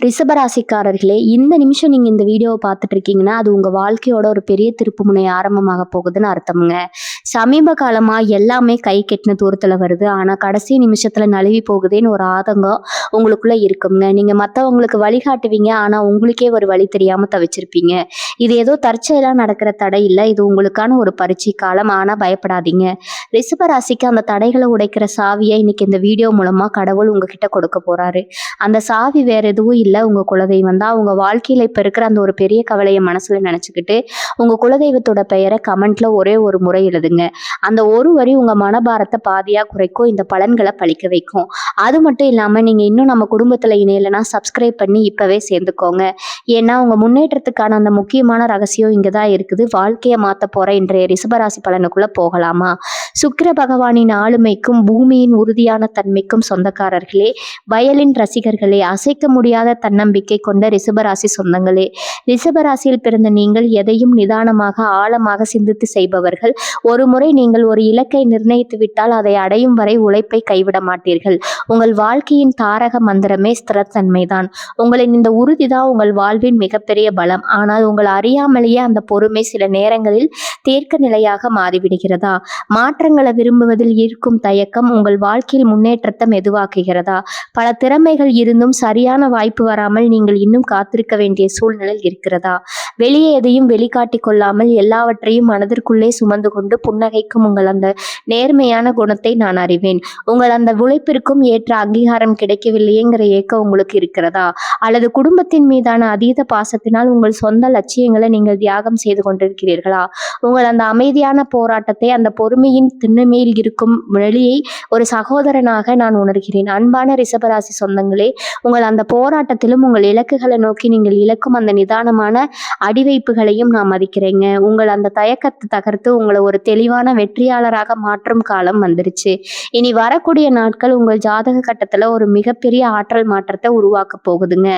ரிஷபராசிக்காரர்களே, இந்த நிமிஷம் நீங்க இந்த வீடியோவை பார்த்துட்டு இருக்கீங்கன்னா, அது உங்க வாழ்க்கையோட ஒரு பெரிய திருப்புமுனை ஆரம்பமாக போகுதுன்னு அர்த்தம்ங்க. சமீப காலமா எல்லாமே கை கெட்டின தூரத்துல வருது. ஆனா கடைசி நிமிஷத்துல நழுவி போகுதேன்னு ஒரு ஆதங்கம் உங்களுக்குள்ள இருக்குங்க. நீங்க மத்தவங்களுக்கு வழிகாட்டுவீங்க. ஆனா உங்களுக்கே ஒரு வழி தெரியாம தவிச்சிருப்பீங்க. இது ஏதோ தற்செயலா நடக்கிற தடை இல்ல. இது உங்களுக்கான ஒரு பரீட்சை காலம். ஆனா பயப்படாதீங்க. ரிஷபராசிக்கு அந்த தடைகளை உடைக்கிற சாவியை இன்னைக்கு இந்த வீடியோ மூலமா கடவுள் உங்ககிட்ட கொடுக்க போறாரு. அந்த சாவி வேற எதுவும் இல்ல. உங்க குலதெய்வம் தான். உங்க வாழ்க்கையில இப்ப இருக்கிற அந்த ஒரு பெரிய கவலையை மனசுல நினைச்சுக்கிட்டு உங்க குலதெய்வத்தோட பெயரை கமெண்ட்ல ஒரே ஒரு முறை எழுதுங்க. அந்த ஒரு வரி உங்க மனபாரத்தை பாதியா குறைக்கும். இந்த பலன்களை பழிக்க வைக்கும். அது மட்டும் இல்லாம நீங்க இன்னும் நம்ம குடும்பத்துல இணையலைன்னா சப்ஸ்கிரைப் பண்ணி இப்பவே சேர்ந்துக்கோங்க. ஏன்னா உங்க முன்னேற்றத்துக்கான அந்த முக்கியமான ரகசியம் இங்கதான் இருக்குது. வாழ்க்கையை மாத்த போற இன்றைய ரிஷபராசி பலனுக்குள்ள போகலாமா? சுக்கிர பகவானின் ஆளுமைக்கும் பூமியின் உறுதியான தன்மைக்கும் சொந்தக்காரர்களே, வயலின் ரசிகர்களே, அசைக்க முடியாத தன்னம்பிக்கை கொண்ட ரிஷபராசி சொந்தங்களே, ரிஷபராசியில் பிறந்த நீங்கள் எதையும் நிதானமாக ஆழமாக சிந்தித்து செய்பவர்கள். ஒரு முறை நீங்கள் ஒரு இலக்கை நிர்ணயித்து விட்டால் அதை அடையும் வரை உழைப்பை கைவிட மாட்டீர்கள். உங்கள் வாழ்க்கையின் தாரக மந்திரமே ஸ்திரத்தன்மைதான். உங்களின் இந்த உறுதிதான் உங்கள் வாழ்வின் மிகப்பெரிய பலம். ஆனால் உங்கள் அறியாமலேயே அந்த பொறுமை சில நேரங்களில் தேக்க நிலையாக மாறிவிடுகிறதா? மாற்றங்களை விரும்புவதில் இருக்கும் தயக்கம் உங்கள் வாழ்க்கையில் முன்னேற்றத்தை மெதுவாக்குகிறதா? பல திறமைகள் இருந்தும் சரியான வாய்ப்பு வராமல் நீங்கள் இன்னும் காத்திருக்க வேண்டிய சூழ்நிலை இருக்கிறதா? வெளியே எதையும் வெளிக்காட்டி கொள்ளாமல் எல்லாவற்றையும் மனதிற்குள்ளே சுமந்து கொண்டு புன்னகைக்கும் உங்கள் அந்த நேர்மையான குணத்தை நான் அறிவேன். உங்கள் அந்த உழைப்பிற்கும் ஏற்ற அங்கீகாரம் கிடைக்கவில்லையேங்கிற ஏக்கம் உங்களுக்கு இருக்கிறதா? அல்லது குடும்பத்தின் மீதான அதீத பாசத்தினால் உங்கள் சொந்த லட்சியங்களை நீங்கள் தியாகம் செய்து கொண்டிருக்கிறீர்களா? உங்கள் அந்த அமைதியான போராட்டத்தை, அந்த பொறுமையின் திண்ணமையில் இருக்கும் வெளியை ஒரு சகோதரனாக நான் உணர்கிறேன். அன்பான ரிஷபராசி சொந்தங்களே, உங்கள் அந்த போராட்டத்திலும் உங்கள் இலக்குகளை நோக்கி நீங்கள் இழக்கும் அந்த நிதானமான அடிவைப்புகளையும் நான் மதிக்கிறேங்க. உங்கள் அந்த தயக்கத்தை தகர்த்து உங்களை ஒரு தெளிவான வெற்றியாளராக மாற்றும் காலம் வந்துருச்சு. இனி வரக்கூடிய நாட்கள் உங்கள் ஜாதக கட்டத்துல ஒரு மிகப்பெரிய ஆற்றல் மாற்றத்தை உருவாக்க போகுதுங்க.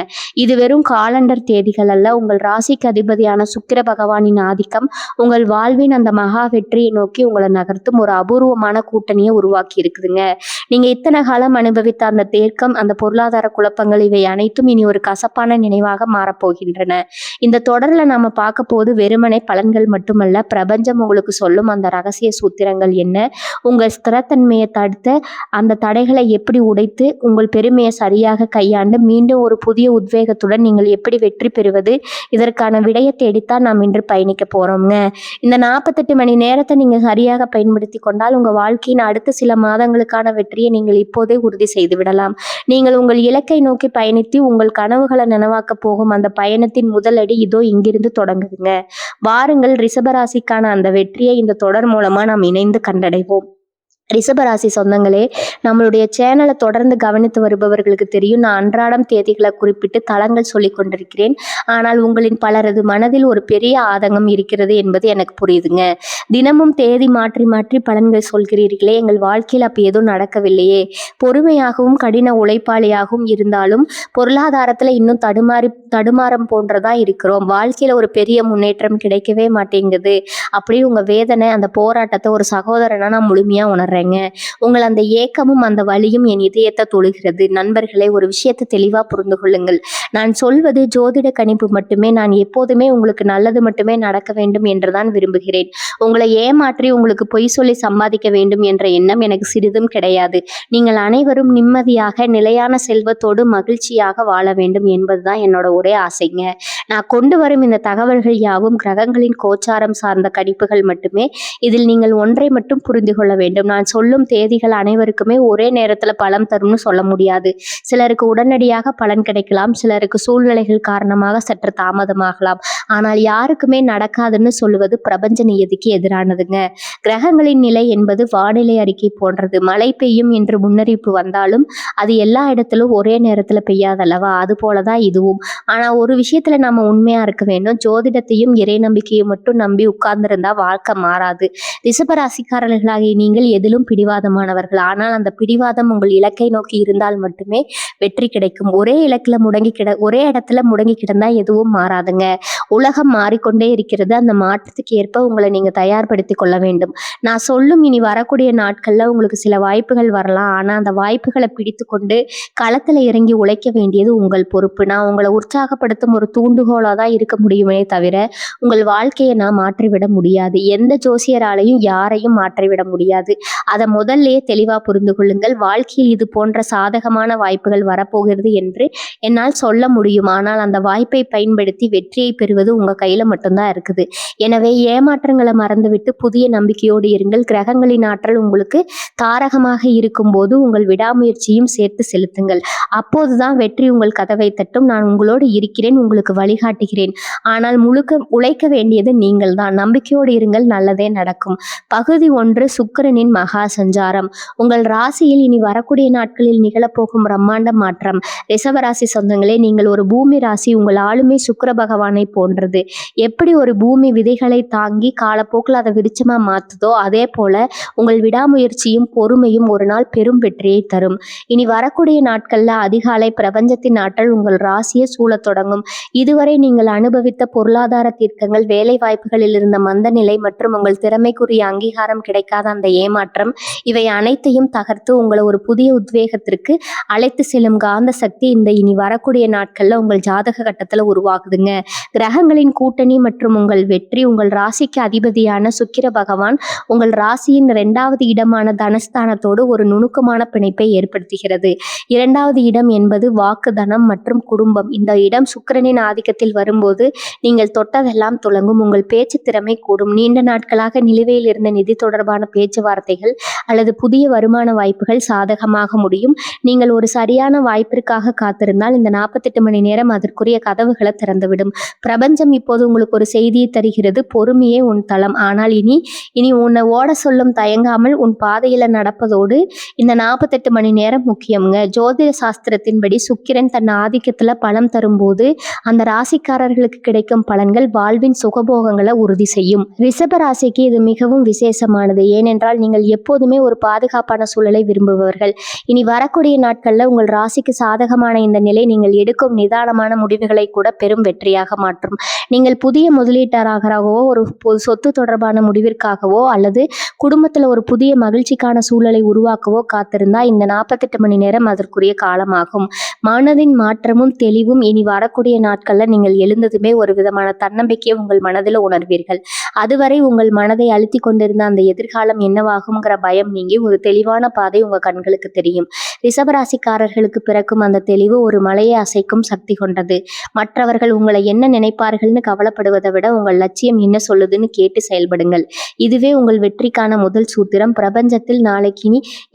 இது வெறும் காலண்டர் தேதிகள் அல்ல. உங்கள் ராசிக்கு அதிபதியான சுக்கிர பகவானின் ஆதிக்கம் உங்கள் வாழ்வின் அந்த மகா வெற்றியை நோக்கி உங்களை நகர்த்தும் ஒரு அபூர்வமான கூட்டணியை உருவாக்கி இருக்குதுங்க. நீங்க இத்தனை காலம் அனுபவித்த அந்த தேக்கம், அந்த பொருளாதார குழப்பங்கள், இவை அனைத்தும் இனி ஒரு கசப்பான நினைவாக மாறப்போகின்றன. இந்த தொடர்ல நாம பார்க்க போது வெறுமனை பலன்கள் மட்டுமல்ல, பிரபஞ்சம் உங்களுக்கு சொல்லும் அந்த ரகசிய சூத்திரங்கள் என்ன, உங்கள் ஸ்திரத்தன்மையை தடுத்த அந்த தடைகளை எப்படி உடைத்து உங்கள் பெருமையை சரியாக கையாண்டு மீண்டும் ஒரு புதிய உத்வேகத்துடன் நீங்கள் எப்படி வெற்றி பெறுவது, இதற்கான விடையை தேடித்தான் நாம் இன்று பயணிக்க போறோம்ங்க. இந்த 48 மணி நேரத்தை நீங்க சரியாக பயன்படுத்தி கொண்டால் உங்க வாழ்க்கையின் அடுத்த சில மாதங்களுக்கான வெற்றியை நீங்கள் இப்போதே உறுதி செய்து விடலாம். நீங்கள் உங்கள் இலக்கை நோக்கி பயணித்து உங்கள் கனவுகளை நனவாக்க போகும் அந்த பயணத்தின் முதலடி இதோ இங்கிருந்து தொடங்குதுங்க. வாருங்கள், ரிஷபராசிக்கான அந்த வெற்றியை இந்த தொடர் மூலமா நாம் இணைந்து கண்டடைவோம். ரிஷபராசி சொந்தங்களே, நம்மளுடைய சேனலை தொடர்ந்து கவனித்து வருபவர்களுக்கு தெரியும், நான் அன்றாடம் தேதிகளை குறிப்பிட்டு தளங்கள் சொல்லி கொண்டிருக்கிறேன். ஆனால் உங்களின் பலரது மனதில் ஒரு பெரிய ஆதங்கம் இருக்கிறது என்பது எனக்கு புரியுதுங்க. தினமும் தேதி மாற்றி மாற்றி பலன்கள் சொல்கிறீர்களே, எங்கள் வாழ்க்கையில் அப்போ எதுவும் நடக்கவில்லையே. பொறுமையாகவும் கடின உழைப்பாளியாகவும் இருந்தாலும் பொருளாதாரத்தில் இன்னும் தடுமாறம் போன்றதா இருக்கிறோம். வாழ்க்கையில் ஒரு பெரிய முன்னேற்றம் கிடைக்கவே மாட்டேங்குது. அப்படி உங்க வேதனை, அந்த போராட்டத்தை ஒரு சகோதரனா நான் முழுமையா உணர்றேன். உங்கள் அந்த ஏக்கமும் அந்த வலியும் என் இதயத்தை தொழுகிறது. நண்பர்களே, ஒரு விஷயத்தை தெளிவா புரிந்து கொள்ளுங்கள். நான் சொல்வது ஜோதிட கணிப்பு மட்டுமே. நான் எப்போதுமே உங்களுக்கு நல்லது மட்டுமே நடக்க வேண்டும் என்றுதான் விரும்புகிறேன். உங்களை ஏமாற்றி உங்களுக்கு பொய் சொல்லி சம்பாதிக்க வேண்டும் என்ற எண்ணம் எனக்கு சிறிதும் கிடையாது. நீங்கள் அனைவரும் நிம்மதியாக நிலையான செல்வத்தோடு மகிழ்ச்சியாக வாழ வேண்டும் என்பதுதான் என்னோட ஒரே ஆசைங்க. நான் கொண்டு வரும் இந்த தகவல்கள் யாவும் கிரகங்களின் கோச்சாரம் சார்ந்த கணிப்புகள் மட்டுமே. இதில் நீங்கள் ஒன்றை மட்டும் புரிந்து கொள்ள வேண்டும். நான் சொல்லும் தேதிகள் அனைவருக்குமே ஒரே நேரத்துல பலன் தரும்னு சொல்ல முடியாது. சிலருக்கு உடனடியாக பலன் கிடைக்கலாம், சிலருக்கு சூழ்நிலைகள் காரணமாக சற்று தாமதமாகலாம். ஆனால் யாருக்குமே நடக்காதுன்னு சொல்லுவது பிரபஞ்ச நியதிக்கு எதிரானதுங்க. கிரகங்களின் நிலை என்பது வானிலை அறிக்கை போன்றது. மழை பெய்யும் என்று முன்னறிவிப்பு வந்தாலும் அது எல்லா இடத்திலும் ஒரே நேரத்துல பெய்யாதல்லவா? அது போலதான் இதுவும். ஆனா ஒரு விஷயத்துல நம்ம நம்ம உண்மையா இருக்க வேண்டும். ஜோதிடத்தையும் இறை நம்பிக்கையும் மட்டும் நம்பி உட்கார்ந்திருந்தா வாழ்க்கை மாறாது. ரிஷபராசிக்காரர்களாகிய நீங்கள் எதிலும் பிடிவாதமானவர்கள். ஆனால் அந்த பிடிவாதம் உங்கள் இலக்கை நோக்கி இருந்தால் மட்டுமே வெற்றி கிடைக்கும். ஒரே இடத்துல முடங்கி கிடந்தா எதுவும் மாறாதுங்க. உலகம் மாறிக்கொண்டே இருக்கிறது. அந்த மாற்றத்துக்கு ஏற்ப உங்களை நீங்க தயார்படுத்திக் கொள்ள வேண்டும். நான் சொல்லும் இனி வரக்கூடிய நாட்கள்ல உங்களுக்கு சில வாய்ப்புகள் வரலாம். ஆனா அந்த வாய்ப்புகளை பிடித்து கொண்டு களத்துல இறங்கி உழைக்க வேண்டியது உங்கள் பொறுப்பு. நான் உங்களை உற்சாகப்படுத்தும் ஒரு தூண்டுகோலா தான் இருக்க முடியுமே தவிர உங்கள் வாழ்க்கையை நான் மாற்றிவிட முடியாது. எந்த ஜோசியராலையும் யாரையும் மாற்றிவிட முடியாது. அதை முதல்லயே தெளிவா புரிந்து கொள்ளுங்கள். வாழ்க்கையில் இது போன்ற சாதகமான வாய்ப்புகள் வரப்போகிறது என்று என்னால் சொல்ல முடியும். ஆனால் அந்த வாய்ப்பை பயன்படுத்தி வெற்றியை பெறுவது உங்க கையில மட்டும்தான் இருக்குது. எனவே ஏமாற்றங்களை மறந்துவிட்டு புதிய நம்பிக்கையோடு இருங்கள். கிரகங்களின் ஆற்றல் உங்களுக்கு தாரகமாக இருக்கும்போது உங்கள் விடாமுயற்சியும் சேர்த்து செலுத்துங்கள். அப்போதுதான் வெற்றி உங்கள் கதவை தட்டும். நான் உங்களோடு இருக்கிறேன், உங்களுக்கு வழிகாட்டுகிறேன். ஆனால் உழைக்க வேண்டியது நீங்கள் தான். நம்பிக்கையோடு இருங்கள், நல்லதே நடக்கும். பகுதி 1, சுக்கிரனின் மகா சஞ்சாரம். உங்கள் ராசியில் இனி வரக்கூடிய நாட்களில் நிகழப்போகும் பிரம்மாண்ட மாற்றம். ரிஷபராசி சொந்தங்களே, நீங்கள் ஒரு பூமி ராசி. உங்கள் ஆளுமை சுக்கிர பகவானை போன்றது. எப்படி ஒரு பூமி விதைகளை தாங்கி காலப்போக்கில் அதை விருட்சமா மாத்துதோ அதே போல உங்கள் விடாமுயற்சியும் பொறுமையும் ஒரு நாள் பெரும் வெற்றியை தரும். இனி வரக்கூடிய நாட்கள்ல அதிகாலை பிரபஞ்சத்தின் ஆற்றல் உங்கள் ராசியை சூழத் தொடங்கும். இதுவரை நீங்கள் அனுபவித்த பொருளாதார தீர்க்கங்கள், வேலை வாய்ப்புகளில் இருந்த மந்த நிலை மற்றும் உங்கள் திறமைக்குரிய அங்கீகாரம் கிடைக்காத அந்த ஏமாற்றம், இவை அனைத்தையும் தகர்த்து உங்களை ஒரு புதிய உத்வேகத்திற்கு அழைத்து செல்லும் காந்த சக்தி இந்த இனி வரக்கூடிய நாட்கள்ல உங்கள் ஜாதக கட்டத்துல உருவாகுதுங்க. கிரகங்களின் கூட்டணி மற்றும் உங்கள் வெற்றி. உங்கள் ராசிக்கு அதிபதியான சுக்கிர பகவான் உங்கள் ராசியின் 2வது இடமான தனஸ்தானத்தோடு ஒரு நுணுக்கமான பிணைப்பை ஏற்படுத்துகிறது. 2வது இடம் என்பது வாக்கு, தனம் மற்றும் குடும்பம். இந்த இடம் சுக்கிரனின் ஆதிக்கத்தில் வரும்போது நீங்கள் தொட்டதெல்லாம் துலங்கும். உங்கள் பேச்சு திறமை கூடும். நீண்ட நாட்களாக நிலுவையில் இருந்த நிதி தொடர்பான பேச்சுவார்த்தைகள் அல்லது புதிய வருமான வாய்ப்புகள் சாதகமாக முடியும். நீங்கள் ஒரு சரியான வாய்ப்பிற்காக காத்திருந்தால் இந்த 48 மணி நேரம் அதற்குரிய கதவுகளை திறந்துவிடும். பிரபஞ்சம் இப்போது உங்களுக்கு ஒரு செய்தியை தருகிறது. பொறுமையே உன் தளம். ஆனால் இனி உன்னை ஓட சொல்லும் தயங்காமல் உன் பாதையில நடப்பதோடு இந்த 48 மணி நேரம் முக்கியம்ங்க. ஜோதிட சாஸ்திரத்தின்படி சுக்கிரன் தன் ஆதிக்கத்துல பலம் தரும்போது அந்த ராசிக்காரர்களுக்கு கிடைக்கும் பலன்கள் வாழ்வின் சுகபோகங்களை உறுதி செய்யும். ரிஷப ராசிக்கு இது மிகவும் விசேஷமானது. ஏனென்றால் நீங்கள் எப்போதுமே ஒரு பாதுகாப்பான சூழலை விரும்புபவர்கள். இனி வரக்கூடிய நாட்கள்ல உங்கள் ராசிக்கு சாதகமான இந்த நிலை நீங்கள் எடுக்கும் நிதானமான முடிவுகளை கூட பெரும் வெற்றியாக மாற்றும். நீங்கள் புதிய முதலீட்டாளராகவோ ஒரு சொத்து தொடர்பான முடிவிற்காகவோ அல்லது குடும்பத்துல ஒரு புதிய மகிழ்ச்சிக்கான சூழலை உருவாக்கவோ காத்திருந்தா இந்த 48 மணி நேரம் அதற்குரிய காலமாகும். மனதின் மாற்றமும் தெளிவும். இனி வரக்கூடிய நாட்கள்ல நீங்கள் எழுந்ததுமே ஒரு விதமான தன்னம்பிக்கையை உங்கள் மனதில் உணர்வீர்கள். அதுவரை உங்கள் மனதை அழுத்தி கொண்டிருந்த அந்த எதிர்காலம் என்னவாகும்ங்கிற பயம் நீங்கி ஒரு தெளிவான பாதை உங்க கண்களுக்கு தெரியும். ரிஷபராசிக்காரர்களுக்கு பிறக்கும் அந்த தெளிவு ஒரு மலையை அசைக்கும் சக்தி கொண்டது. மற்றவர்கள் உங்களை என்ன நினைப்பார்கள்னு கவலைப்படுவதை விட உங்கள் லட்சியம் என்ன சொல்லுதுன்னு கேட்டு செயல்படுங்கள். இதுவே உங்கள் வெற்றிக்கான முதல் சூத்திரம். பிரபஞ்சத்தில் நாளைக்கு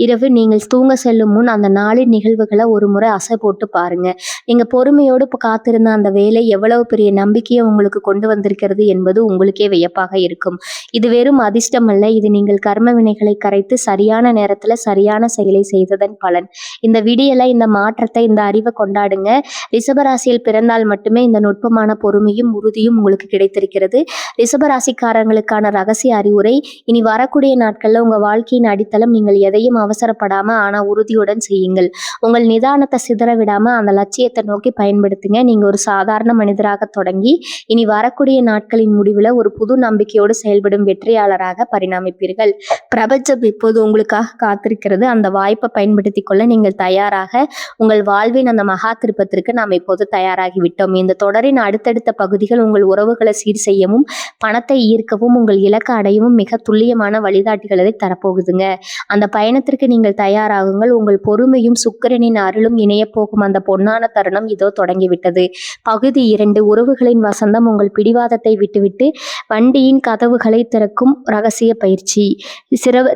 இரவு நீங்கள் தூங்க செல்லும் முன் அந்த நாளின் நிகழ்வுகளை ஒரு முறை அசை போட்டு பாருங்க. நீங்க பொறுமையோடு காத்திருந்த அந்த வேலை எவ்வளவு பெரிய நம்பிக்கையை உங்களுக்கு கொண்டு வந்திருக்கிறது என்பது உங்களுக்கே வியப்பாக இருக்கும். இது வெறும் அதிர்ஷ்டம் அல்ல, இது நீங்கள் கர்ம வினைகளை கரைத்து சரியான நேரத்துல சரியான செயலை செய்ததன் பலன். இந்த விடியலை, இந்த மாற்றத்தை, இந்த அறிவை கொண்டாடுங்க. ரிஷபராசியில் பிறந்தால் மட்டுமே இந்த நுட்பமான பொறுமையும் உறுதியும் உங்களுக்கு கிடைத்திருக்கிறது. ரிஷபராசிக்காரங்களுக்கான ரகசிய அறிவுரை: இனி வரக்கூடிய நாட்கள்ல உங்க வாழ்க்கையின் அடித்தளம் நீங்கள் எதையும் அவசரப்படாம ஆனா உறுதியுடன் செய்யுங்கள். உங்கள் நிதானத்தை சிதற விடாம அந்த லட்சியத்தை நோக்கி பயன்படுத்துங்க. நீங்க ஒரு சாதாரண மனிதராக தொடங்கி இனி வரக்கூடிய நாட்களின் முடிவுல ஒரு புது நம்பிக்கையோடு செயல்படும் வெற்றியாளராக பரிணாமிப்பீர்கள். பிரபஞ்சம் இப்போது உங்களுக்காக காத்திருக்கிறது. அந்த வாய்ப்பை பயன்படுத்திக் கொள்ள நீங்கள் தயாராக உங்கள் வாழ்வின் அந்த மகா திருப்பத்திற்கு நாம் இப்போது தயாராகிவிட்டோம். இந்த தொடரின் அடுத்தடுத்த பகுதிகள் உங்கள் உறவுகளை சீர் செய்யவும் பணத்தை ஈர்க்கவும் உங்கள் இலக்கை அடையவும் மிக துல்லியமான வழிகாட்டிகளை தரப்போகுதுங்க. அந்த பயணத்திற்கு நீங்கள் தயாராகுங்கள். உங்கள் பொறுமையும் சுக்கிரனின் அருளும் இணைய போகும் அந்த பொன்னான தருணம் இதோ தொடங்கிவிட்டது. பகுதி 2: உறவுகளின் வசந்தம். உங்கள் பிடிவாதத்தை விட்டுவிட்டு வண்டியின் கதவுகளை திறக்கும் ரகசிய பயிற்சி.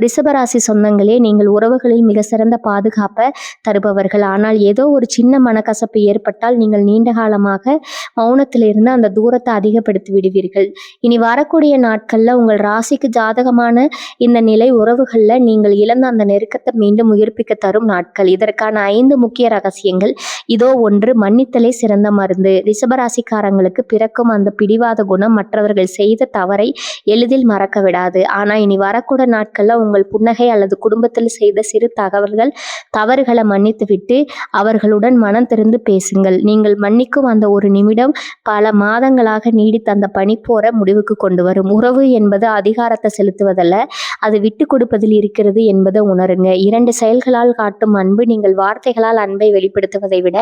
ரிஷபராசி சொந்தங்களே, நீங்கள் உறவுகளில் மிக சிறந்த பாதுகாப்பை தருபவர்கள். ஆனால் ஏதோ ஒரு சின்ன மனக்கசப்பு ஏற்பட்டால் நீங்கள் நீண்ட காலமாக மௌனத்திலிருந்து அந்த தூரத்தை அதிகப்படுத்தி விடுவீர்கள். இனி வரக்கூடிய நாட்கள்ல உங்கள் ராசிக்கு ஜாதகமான இந்த நிலை உறவுகள்ல நீங்கள் இழந்த அந்த நெருக்கத்தை மீண்டும் உயிர்ப்பிக்க தரும் நாட்கள். இதற்கான 5 முக்கிய ரகசியங்கள் இதோ. 1. மன்னித்தலே சிறந்த மருந்து. ரிஷப ரிஷபராசிக்காரங்களுக்கு பிறக்கும் அந்த பிடிவாத குணம் மற்றவர்கள் செய்த தவறை எளிதில் மறக்க விடாது. ஆனா இனி வரக்கூட நாட்கள்ல உங்கள் புன்னகை அல்லது குடும்பத்தில் செய்த சிறு தவறுகளை மன்னித்து விட்டு அவர்களுடன் மனம் திறந்து பேசுங்கள். நீங்கள் மன்னிக்கும் அந்த ஒரு நிமிடம் பல மாதங்களாக நீடித்த அந்த பனிப்போர முடிவுக்கு கொண்டு வரும். உறவு என்பது அதிகாரத்தை செலுத்துவதல்ல, அது விட்டு கொடுப்பதில் இருக்கிறது என்பதை உணருங்க. 2 செயல்களால் காட்டும் அன்பு. நீங்கள் வார்த்தைகளால் அன்பை வெளிப்படுத்துவதை விட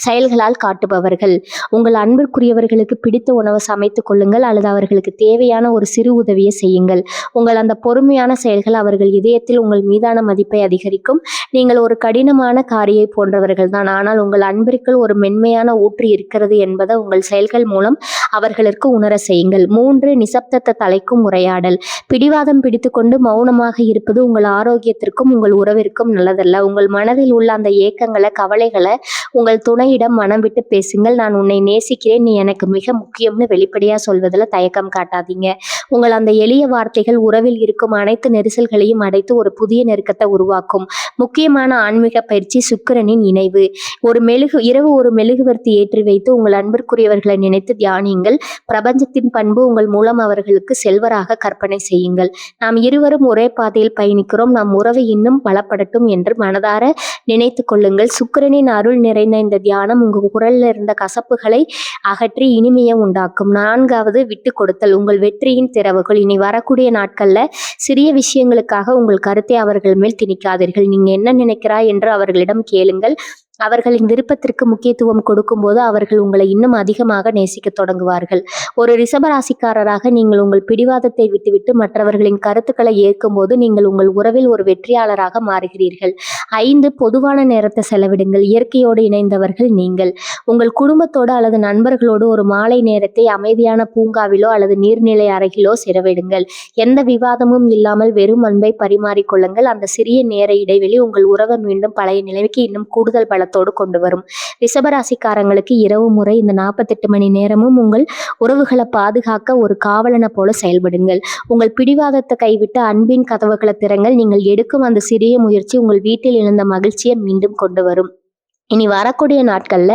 செயல்களால் காட்டுபவர்கள். உங்கள் அன்பிற்குரியவர்களுக்கு பிடித்த உணவை சமைத்துக் கொள்ளுங்கள் அல்லது அவர்களுக்கு தேவையான ஒரு சிறு உதவியை செய்யுங்கள். உங்கள் அந்த பொறுமையான செயல்கள் அவர்கள் இதயத்தில் உங்கள் மீதான மதிப்பை அதிகரிக்கும். நீங்கள் ஒரு கடினமான காரியை போன்றவர்கள் தான், ஆனால் உங்கள் அன்பிற்குள் ஒரு மென்மையான ஊற்று இருக்கிறது என்பதை உங்கள் செயல்கள் மூலம் அவர்களுக்கு உணர செய்யுங்கள். 3 நிசப்தத்தை தலைக்கும் உரையாடல். பிடிவாதம் பிடித்துக்கொண்டு மௌனமாக இருப்பது உங்கள் ஆரோக்கியத்திற்கும் உங்கள் உறவிற்கும் நல்லதல்ல. உங்கள் மனதில் உள்ள அந்த ஏக்கங்களை, கவலைகளை உங்கள் துணையிடம் மனம் விட்டு பேசுங்கள். நான் உன்னை நேசிக்கிறேன், நீ எனக்கு மிக முக்கியம்னு வெளிப்படையா சொல்வதில் தயக்கம் காட்டாதீங்க. உங்கள் அந்த எளிய வார்த்தைகள் உறவில் இருக்கும் அனைத்து நெரிசல்களையும் அடைத்து ஒரு புதிய நெருக்கத்தை உருவாக்கும். முக்கியமான ஆன்மீக பயிற்சி சுக்கிரனின் இணைவு. இரவு ஒரு மெழுகுவர்த்தி ஏற்றி வைத்து உங்கள் அன்பிற்குரியவர்களை நினைத்து தியானியுங்கள். பிரபஞ்சத்தின் பண்பு உங்கள் மூலம் அவர்களுக்கு செல்வராக கற்பனை செய்யுங்கள். நாம் இருவரும் ஒரே பாதையில் பயணிக்கிறோம், நம் உறவு இன்னும் பலப்படட்டும் என்று மனதார நினைத்து கொள்ளுங்கள். சுக்கிரனின் அருள் நிறைந்த இந்த தியானம் உங்கள் குரலில் இருந்த கசப்புகளை அகற்றி இனிமையை உண்டாக்கும். 4வது விட்டு கொடுத்தல். உங்கள் வெற்றியின் திறவுகள். இனி வரக்கூடிய நாட்கள்ல சிறிய விஷயங்களுக்காக உங்கள் கருத்தை அவர்கள் மேல் திணிக்காதீர்கள். நீங்க என்ன நினைக்கிறாய் என்று அவர்களிடம் கேளுங்கள். அவர்களின் விருப்பத்திற்கு முக்கியத்துவம் கொடுக்கும்போது அவர்கள் உங்களை இன்னும் அதிகமாக நேசிக்க தொடங்குவார்கள். ஒரு ரிஷபராசிக்காரராக நீங்கள் உங்கள் பிடிவாதத்தை விட்டுவிட்டு மற்றவர்களின் கருத்துக்களை ஏற்கும்போது நீங்கள் உங்கள் உறவில் ஒரு வெற்றியாளராக மாறுகிறீர்கள். 5 பொதுவான நேரத்தை செலவிடுங்கள். இயற்கையோடு இணைந்தவர்கள் நீங்கள். உங்கள் குடும்பத்தோடு அல்லது நண்பர்களோடு ஒரு மாலை நேரத்தை அமைதியான பூங்காவிலோ அல்லது நீர்நிலை அருகிலோ செலவிடுங்கள். எந்த விவாதமும் இல்லாமல் வெறும் அன்பை பரிமாறிக்கொள்ளுங்கள். அந்த சிறிய நேர இடைவெளி உங்கள் உறவை மீண்டும் பழைய நிலைமைக்கு இன்னும் கூடுதல் பலத்தோடு கொண்டு வரும். ரிஷபராசிக்காரங்களுக்கு இரவு முறை இந்த 48 மணி நேரமும் உங்கள் உறவுகளை பாதுகாக்க ஒரு காவலனை போல செயல்படுங்கள். உங்கள் பிடிவாதத்தை கைவிட்டு அன்பின் கதவுகளை திறங்கள். நீங்கள் எடுக்கும் அந்த சிறிய முயற்சி உங்கள் வீட்டில் இழந்த மகிழ்ச்சியை மீண்டும் கொண்டு வரும். இனி வரக்கூடிய நாட்கள்ல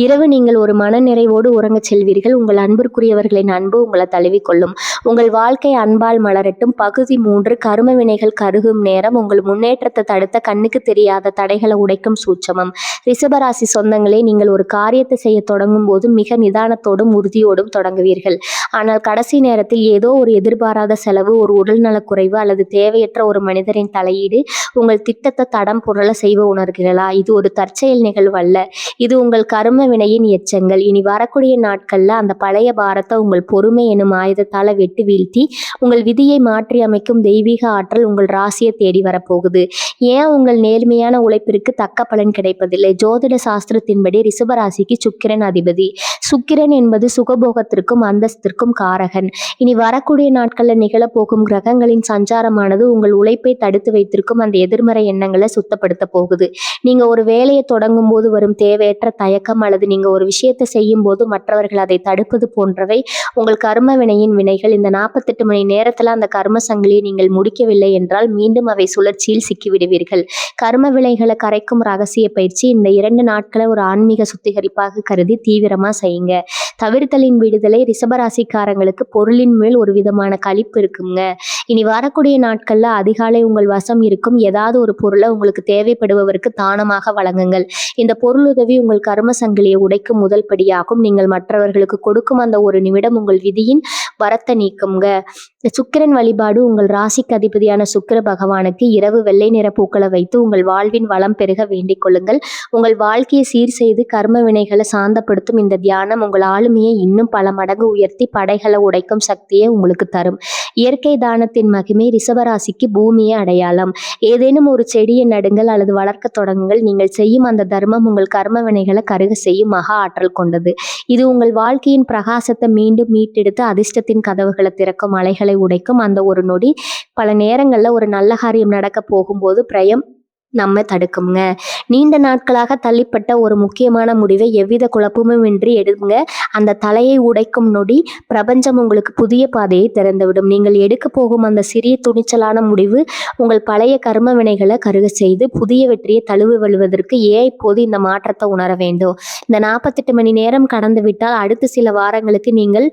இரவு நீங்கள் ஒரு மனநிறைவோடு உறங்கச் செல்வீர்கள். உங்கள் அன்பிற்குரியவர்களின் அன்பு உங்களை தழுவிக்கொள்ளும். உங்கள் வாழ்க்கை அன்பால் மலரட்டும். பகுதி 3 கரும வினைகள் கருகும் நேரம். உங்கள் முன்னேற்றத்தை தடுத்த கண்ணுக்கு தெரியாத தடைகளை உடைக்கும் சூட்சமம். ரிஷபராசி சொந்தங்களே, நீங்கள் ஒரு காரியத்தை செய்ய தொடங்கும் போது மிக நிதானத்தோடும் உறுதியோடும் தொடங்குவீர்கள். ஆனால் கடைசி நேரத்தில் ஏதோ ஒரு எதிர்பாராத செலவு, ஒரு உடல்நலக்குறைவு அல்லது தேவையற்ற ஒரு மனிதரின் தலையீடு உங்கள் திட்டத்தை தடம் புரள செய்வ உணர்கிறீர்களா? இது ஒரு தற்செயல் நிகழ்வல்ல, இது உங்கள் கர்ம வினையின் எச்சங்கள். இனி வரக்கூடிய நாட்கள்ல அந்த பழைய பாரத்தை உங்கள் பொறுமை எனும் ஆயுதத்தால வெட்டி வீழ்த்தி உங்கள் விதியை மாற்றி அமைக்கும் தெய்வீக ஆற்றல் உங்கள் ராசியை தேடி வரப்போகுது. ஏன் உங்கள் நேர்மையான உழைப்பிற்கு தக்க பலன் கிடைப்பதில்லை? ஜோதிட சாஸ்திரத்தின்படி ரிஷபராசிக்கு சுக்கிரன் அதிபதி. சுக்கிரன் என்பது சுகபோகத்திற்கும் அந்தஸ்திற்கும் காரகன். இனி வரக்கூடிய நாட்கள்ல நிகழப்போகும் கிரகங்களின் சஞ்சாரமானது உங்கள் உழைப்பை தடுத்து வைத்திருக்கும் அந்த எதிர்மறை எண்ணங்களை சுத்தப்படுத்த போகுது. நீங்க ஒரு வேலையை தொடங்கும் போது வரும் தேவையற்ற தயக்கம் அல்லது நீங்க ஒரு விஷயத்தை செய்யும் போது மற்றவர்கள் அதை தடுப்பது போன்றவை உங்கள் கர்ம வினையின் வினைகள். இந்த 48 மணி நேரத்துல அந்த கர்ம சங்கிலியை நீங்கள் முடிக்கவில்லை என்றால் மீண்டும் அவை சுழற்சியில் சிக்கிவிடுவீர்கள். கர்ம விலைகளை கரைக்கும் ரகசிய பயிற்சி இந்த 2 நாட்களை ஒரு ஆன்மீக சுத்திகரிப்பாக கருதி தீவிரமா செய்யுங்க. தவிர்த்தலின் விடுதலை. ரிஷபராசிக்காரங்களுக்கு பொருளின் மேல் ஒரு விதமான களிப்பு இருக்குங்க. இனி வரக்கூடிய நாட்கள்ல அதிகாலை உங்கள் வசம் இருக்கும் ஏதாவது ஒரு பொருளை உங்களுக்கு தேவைப்படுபவருக்கு தானமாக வழங்குங்கள். இந்த பொருளுதவி உங்கள் கர்ம சங்கிலியை உடைக்கும் முதல் படியாகும். நீங்கள் மற்றவர்களுக்கு கொடுக்கும் அந்த ஒரு நிமிடம் உங்கள் விதியின் வரத்தை நீக்குங்க. சுக்கிரன் வழிபாடு. உங்கள் ராசிக்கு அதிபதியான சுக்கிர பகவானுக்கு இரவு வெள்ளை நிற பூக்களை வைத்து உங்கள் வாழ்வின் வளம் பெருக வேண்டிக் கொள்ளுங்கள். உங்கள் வாழ்க்கையை சீர் செய்து கர்ம வினைகளை சாந்தப்படுத்தும் இந்த தியானம் உங்கள் ஆளுமையை இன்னும் பல மடங்கு உயர்த்தி படைகளை உடைக்கும் சக்தியை உங்களுக்கு தரும். இயற்கை தானத்தின் மகிமை. ரிஷபராசிக்கு பூமியை அடையாளம். ஏதேனும் ஒரு செடியை நடுங்கள் அல்லது வளர்க்க தொடங்குங்கள். நீங்கள் செய்யும் அந்த தர்மம் உங்கள் கர்ம வினைகளை கருக செய்யும் மகா ஆற்றல் கொண்டது. இது உங்கள் வாழ்க்கையின் பிரகாசத்தை மீண்டும் மீட்டெடுத்து அதிர்ஷ்டத்தின் கதவுகளை திறக்கும், அலைகளை உடைக்கும். அந்த ஒரு நொடி பல நேரங்கள்ல ஒரு நல்ல காரியம் நடக்க போகும்போது நம்ம தடுக்குங்க. நீண்ட நாட்களாக தள்ளிப்பட்ட ஒரு முக்கியமான முடிவை எவ்வித குழப்பமுமின்றி எடுங்க. அந்த தலையை உடைக்கும் நொடி பிரபஞ்சம் உங்களுக்கு புதிய பாதையை திறந்துவிடும். நீங்கள் எடுக்கப் போகும் அந்த சிறிய துணிச்சலான முடிவு உங்கள் பழைய கர்ம வினைகளை கருகச் செய்து புதிய வெற்றியை தழுவி வருவதற்கு இப்போது இந்த மாற்றத்தை உணர வேண்டும். இந்த 48 மணி நேரம் கடந்து விட்டால் அடுத்த சில வாரங்களுக்கு நீங்கள்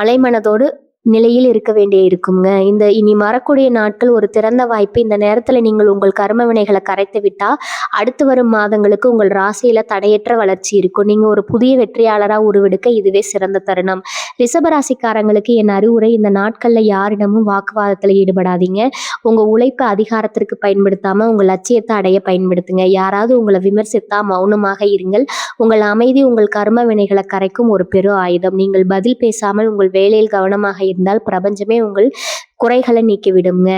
அலைமனதோடு நிலையில் இருக்க வேண்டிய இருக்குங்க. இந்த இனி வரக்கூடிய நாட்கள் ஒரு திறந்த வாய்ப்பு. இந்த நேரத்துல நீங்கள் உங்கள் கர்ம வினைகளை கரைத்து விட்டா அடுத்து வரும் மாதங்களுக்கு உங்கள் ராசியில தடையற்ற வளர்ச்சி இருக்கும். நீங்க ஒரு புதிய வெற்றியாளரா உருவெடுக்க இதுவே சிறந்த தருணம். ரிஷபராசிக்காரங்களுக்கு என் அறிவுரை, இந்த நாட்கள்ல யாரிடமும் வாக்குவாதத்துல ஈடுபடாதீங்க. உங்க உழைப்பை அதிகாரத்திற்கு பயன்படுத்தாம உங்க லட்சியத்தை அடைய பயன்படுத்துங்க. யாராவது உங்களை விமர்சித்தா மௌனமாக இருங்கள். உங்கள் அமைதி உங்கள் கர்ம வினைகளை கரைக்கும் ஒரு பெரு ஆயுதம். நீங்கள் பதில் பேசாமல் உங்கள் வேலையில் கவனமாக இருந்தால் பிரபஞ்சமே உங்கள் குறைகளை நீக்கிவிடுங்க.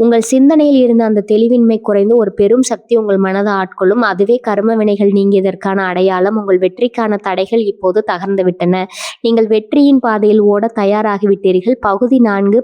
உங்கள் சிந்தனையில் இருந்த அந்த தெளிவின்மை குறைந்து ஒரு பெரும் சக்தி உங்கள் மனதை ஆட்கொள்ளும். அதுவே கர்ம வினைகள் நீங்கியதற்கான அடையாளம். உங்கள் வெற்றிக்கான தடைகள் இப்போது தகர்ந்து விட்டன. நீங்கள் வெற்றியின் பாதையில் ஓட தயாராகிவிட்டீர்கள். பகுதி 4,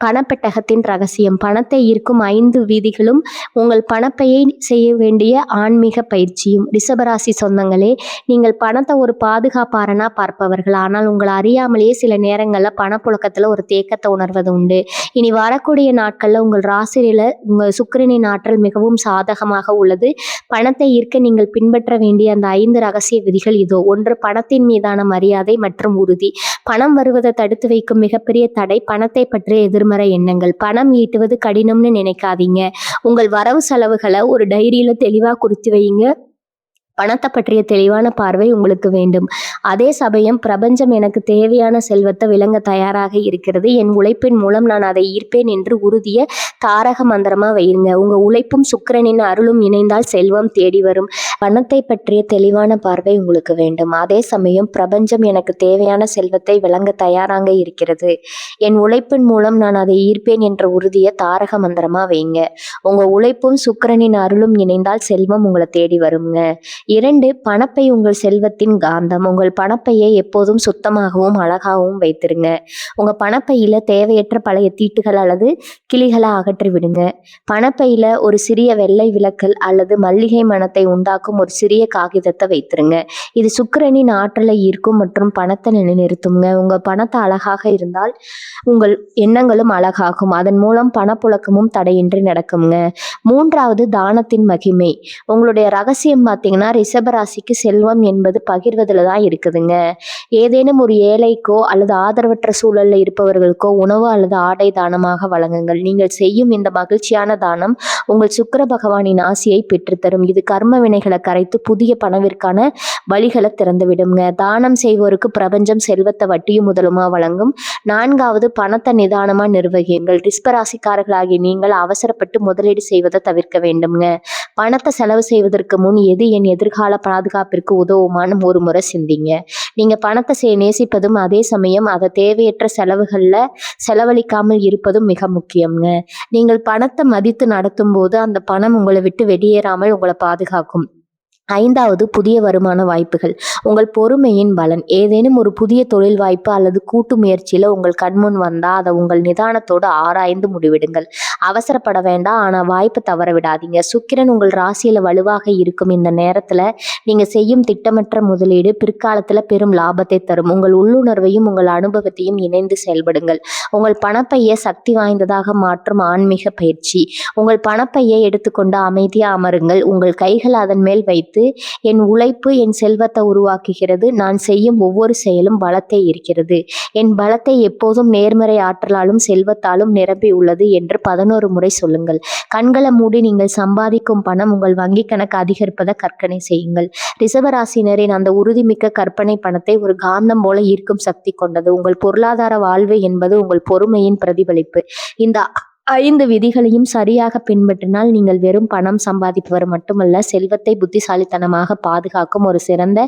பணப்பெட்டகத்தின் ரகசியம். பணத்தை ஈர்க்கும் 5 விதிகளும் உங்கள் பணப்பையை செய்ய வேண்டிய ஆன்மீக பயிற்சியும். ரிஷபராசி சொந்தங்களே, நீங்கள் பணத்தை ஒரு பாதுகாப்பாரனா பார்ப்பவர்கள். ஆனால் உங்களை அறியாமலேயே சில நேரங்களில் பணப்புழக்கத்தில் ஒரு தேக்கத்தை உணர்வது உண்டு. இனி வரக்கூடிய நாட்களில் உங்கள் ராசியில உங்கள் சுக்கிரனின் ஆற்றல் மிகவும் சாதகமாக உள்ளது. பணத்தை ஈர்க்க நீங்கள் பின்பற்ற வேண்டிய அந்த 5 ரகசிய விதிகள் இதோ. 1. பணத்தின் மீதான மரியாதை மற்றும் உறுதி. பணம் வருவதை தடுத்து வைக்கும் மிகப்பெரிய தடை பணத்தை பற்றிய எதிர்மறை எண்ணங்கள். பணம் ஈட்டுவது கடினம்னு நினைக்காதீங்க. உங்கள் வரவு செலவுகளை ஒரு டைரியில தெளிவா குறித்து வைங்க. பணத்தை பற்றிய தெளிவான பார்வை உங்களுக்கு வேண்டும். அதே சமயம் பிரபஞ்சம் எனக்கு தேவையான செல்வத்தை விளங்க தயாராக இருக்கிறது. என் உழைப்பின் மூலம் நான் அதை ஈர்ப்பேன் என்று உறுதிய தாரக மந்திரமா வையுங்க. உங்க உழைப்பும் சுக்கிரனின் அருளும் இணைந்தால் செல்வம் தேடி வரும். பணத்தை பற்றிய தெளிவான பார்வை உங்களுக்கு வேண்டும். அதே சமயம் பிரபஞ்சம் எனக்கு தேவையான செல்வத்தை விளங்க தயாராக இருக்கிறது. என் உழைப்பின் மூலம் நான் அதை ஈர்ப்பேன் என்ற உறுதிய தாரக மந்திரமா வைங்க. உங்க உழைப்பும் சுக்கிரனின் அருளும் இணைந்தால் செல்வம் உங்களை தேடி வருங்க. 2. பணப்பை உங்கள் செல்வத்தின் காந்தம். உங்கள் பணப்பையை எப்போதும் சுத்தமாகவும் அழகாகவும் வைத்திருங்க. உங்க பணப்பையில தேவையற்ற பழைய தீட்டுகள் அல்லது கிளிகளை அகற்றி விடுங்க. பணப்பையில ஒரு சிறிய வெள்ளை விளக்கல் அல்லது மல்லிகை மணத்தை உண்டாக்கும் ஒரு சிறிய காகிதத்தை வைத்திருங்க. இது சுக்கிரனின் ஆற்றலை ஈர்க்கும் மற்றும் பணத்தை நிலைநிறுத்துங்க. உங்க பணத்தை அழகாக இருந்தால் உங்கள் எண்ணங்களும் அழகாகும். அதன் மூலம் பணப்புழக்கமும் தடையின்றி நடக்குங்க. 3. தானத்தின் மகிமை. உங்களுடைய ரகசியம் பார்த்தீங்கன்னா, ரிஷபராசிக்கு செல்வம் என்பது பகிர்வதில் தான் இருக்குதுங்க. ஏதேனும் ஒரு ஏழைக்கோ அல்லது ஆதரவற்ற சூழல்ல இருப்பவர்களுக்கோ உணவு அல்லது ஆடை தானமாக வழங்குங்கள். நீங்கள் செய்யும் இந்த மகிழ்ச்சியான தானம் உங்கள் சுக்கிர பகவானின் ஆசியை பெற்றுத்தரும். இது கர்ம வினைகளை கரைத்து புதிய பணவிற்கான வழிகளை திறந்துவிடுங்க. தானம் செய்வோருக்கு பிரபஞ்சம் செல்வத்தை வட்டியும் முதலுமா வழங்கும். 4. பணத்தை நிதானமா நிர்வகியுங்கள். ரிஷபராசிக்காரர்களாகிய நீங்கள் அவசரப்பட்டு முதலீடு செய்வதை தவிர்க்க வேண்டும்ங்க. பணத்தை செலவு செய்வதற்கு முன் எது என் எதிர்கால பாதுகாப்பிற்கு உதவுமான்னு ஒரு முறை சிந்திங்க. நீங்க பணத்தை நேசிப்பதும் அதே சமயம் அதை தேவையற்ற செலவுகள்ல செலவழிக்காமல் இருப்பதும் மிக முக்கியம்ங்க. நீங்கள் பணத்தை மதித்து நடத்தும் போது அந்த பணம் உங்களை விட்டு வெளியேறாமல் உங்களை பாதுகாக்கும். 5. புதிய வருமான வாய்ப்புகள். உங்கள் பொறுமையின் பலன். ஏதேனும் ஒரு புதிய தொழில் வாய்ப்பு அல்லது கூட்டு முயற்சியில உங்கள் கண்முன் வந்தா அதை உங்கள் நிதானத்தோடு ஆராய்ந்து முடிவிடுங்கள். அவசரப்பட வேண்டாம், ஆனா வாய்ப்பு தவற விடாதீங்க. சுக்கிரன் உங்கள் ராசியில வலுவாக இருக்கும் இந்த நேரத்துல நீங்க செய்யும் திட்டமற்ற முதலீடு பிற்காலத்துல பெரும் லாபத்தை தரும். உங்கள் உள்ளுணர்வையும் உங்கள் அனுபவத்தையும் இணைந்து செயல்படுங்கள். உங்கள் பணப்பையை சக்தி வாய்ந்ததாக மாற்றும் ஆன்மீக பயிற்சி. உங்கள் பணப்பையை எடுத்துக்கொண்டு அமைதியா அமருங்கள். உங்கள் கைகள் அதன் மேல் வைத்து, என் உழைப்பு என் செல்வத்தை உருவாக்குகிறது. நான் செய்யும் ஒவ்வொரு செயலும் பலத்தை இருக்கிறது. என் பலத்தை எப்போதும் நேர்மறை ஆற்றலாலும் செல்வத்தாலும் நிரம்பி உள்ளது என்று 11 முறை சொல்லுங்கள். கண்களை மூடி நீங்கள் சம்பாதிக்கும் பணம் உங்கள் வங்கி கணக்கு அதிகரிப்பதை கற்பனை செய்யுங்கள். ரிஷபராசினரின் அந்த உறுதிமிக்க கற்பனை பணத்தை ஒரு காந்தம் போல ஈர்க்கும் சக்தி கொண்டது. உங்கள் பொருளாதார வாழ்வு என்பது உங்கள் பொறுமையின் பிரதிபலிப்பு. இந்த 5 விதிகளையும் சரியாக பின்பற்றினால் நீங்கள் வெறும் பணம் சம்பாதிப்பவர் மட்டுமல்ல, செல்வத்தை புத்திசாலித்தனமாக பாதுகாக்கும் ஒரு சிறந்த